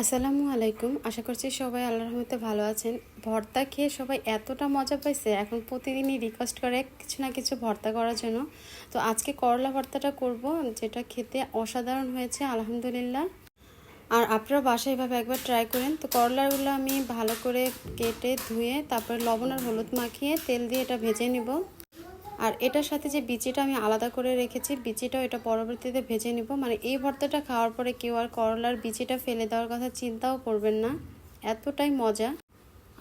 আসসালামু আলাইকুম। আশা করছি সবাই আল্লাহর রহমতে ভালো আছেন। ভর্তা খেয়ে সবাই এতটা মজা পাইছে, এখন প্রতিদিনই রিকোয়েস্ট করে কিছু না কিছু ভর্তা করার জন্য। তো আজকে করলা ভর্তাটা করব, যেটা খেতে অসাধারণ হয়েছে আলহামদুলিল্লাহ। আর আপনারা বাসায় এভাবে একবার ট্রাই করেন। তো করলাগুলো আমি ভালো করে কেটে ধুয়ে তারপরে লবণ আর হলুদ মাখিয়ে তেল দিয়ে এটা ভেজে নিব। আর এটার সাথে যে বিচিটা আমি আলাদা করে রেখেছি, বিচিটাও এটা পরবর্তীতে ভেজে নিব। মানে এই ভর্তাটা খাওয়ার পরে কেউ আর করলার বিচিটা ফেলে দেওয়ার কথা চিন্তাও করবেন না, এতটাই মজা।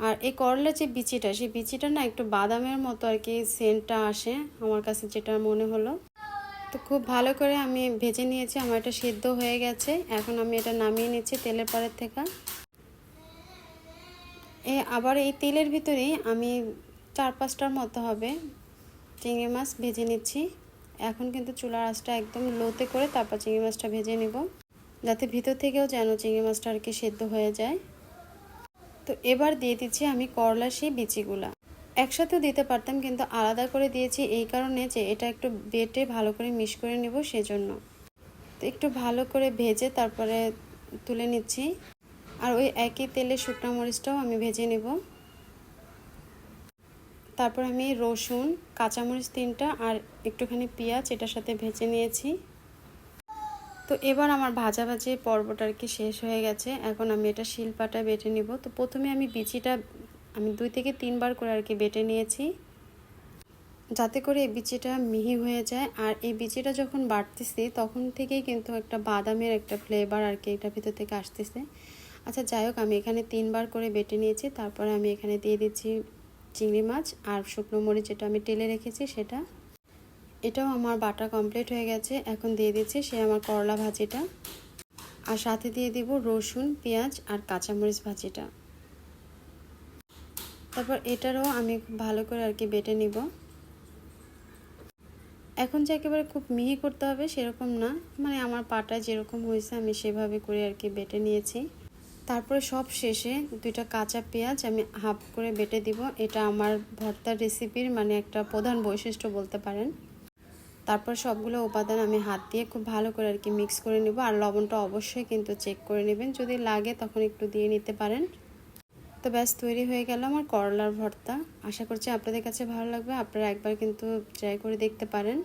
আর এই করলার যে বিচিটা, সেই বিচিটা না একটু বাদামের মতো আর কি সেন্টটা আসে আমার কাছে, যেটা মনে হলো। তো খুব ভালো করে আমি ভেজে নিয়েছি, আমার এটা সিদ্ধ হয়ে গেছে। এখন আমি এটা নামিয়ে নিচ্ছি তেলের পাড়ের থেকে। আবার এই তেলের ভিতরেই আমি 4-5টার মতো হবে চিংড়ি মাছ ভেজে নিচ্ছি। এখন কিন্তু চুলার আঁচটা একদম লোতে করে তারপর চিংড়ি মাছটা ভেজে নিব, যাতে ভিতর থেকেও যেন চিংড়ি মাছটা আর কি সেদ্ধ হয়ে যায়। তো এবার দিয়ে দিচ্ছি আমি করলার সেই বিচিগুলা। একসাথেও দিতে পারতাম, কিন্তু আলাদা করে দিয়েছি এই কারণে যে এটা একটু বেটে ভালো করে মিক্স করে নেব সেজন্য। তো একটু ভালো করে ভেজে তারপরে তুলে নিচ্ছি। আর ওই একই তেলে শুকনো মরিচটাও আমি ভেজে নেব। তারপর আমি রসুন, কাঁচামরিচ 3টা আর একটুখানি পেঁয়াজ এটার সাথে ভেজে নিয়েছি। তো এবার আমার ভাজাভাজি পর্বটা আর কি শেষ হয়ে গেছে। এখন আমি এটা শিলপাটায় বেটে নিব। তো প্রথমে আমি বিচিটা 2 থেকে 3 বার করে আর কি বেটে নিয়েছি, যাতে করে এই বিচিটা মিহি হয়ে যায়। আর এই বিচিটা যখন বাটতেছি তখন থেকেই কিন্তু একটা বাদামের একটা ফ্লেভার আর কি এটা ভিতর থেকে আসতেছে। আচ্ছা যাই হোক, আমি এখানে 3 বার করে বেটে নিয়েছি। তারপরে আমি এখানে দিয়ে দিচ্ছি চিংড়ি মাছ আর শুকনো মরিচ যেটা আমি টেলে রেখেছি সেটা। এটাও আমার বাটা কমপ্লিট হয়ে গেছে। এখন দিয়ে দিচ্ছি সে আমার করলা ভাজিটা, আর সাথে দিয়ে দিব রসুন, পেঁয়াজ আর কাঁচামরিচ ভাজিটা। তারপর এটারও আমি ভালো করে আর কি বেটে নিব। এখন যে একেবারে খুব মিহি করতে হবে সেরকম না, মানে আমার পাটায় যেরকম হয়েছে আমি সেভাবে করে আর কি বেটে নিয়েছি। তারপরে সব শেষে 2টা কাঁচা পেঁয়াজ আমি হাফ করে বেটে দিব। এটা আমার ভর্তার রেসিপির মানে একটা প্রধান বৈশিষ্ট্য বলতে পারেন। তারপর সবগুলো উপাদান আমি হাত দিয়ে খুব ভালো করে আর কি মিক্স করে নেব। আর লবণটা অবশ্যই কিন্তু চেক করে নেবেন, যদি লাগে তখন একটু দিয়ে নিতে পারেন। তো ব্যাস তৈরি হয়ে গেল আমার করলার ভর্তা। আশা করছি আপনাদের কাছে ভালো লাগবে, আপনারা একবার কিন্তু ট্রাই করে দেখতে পারেন।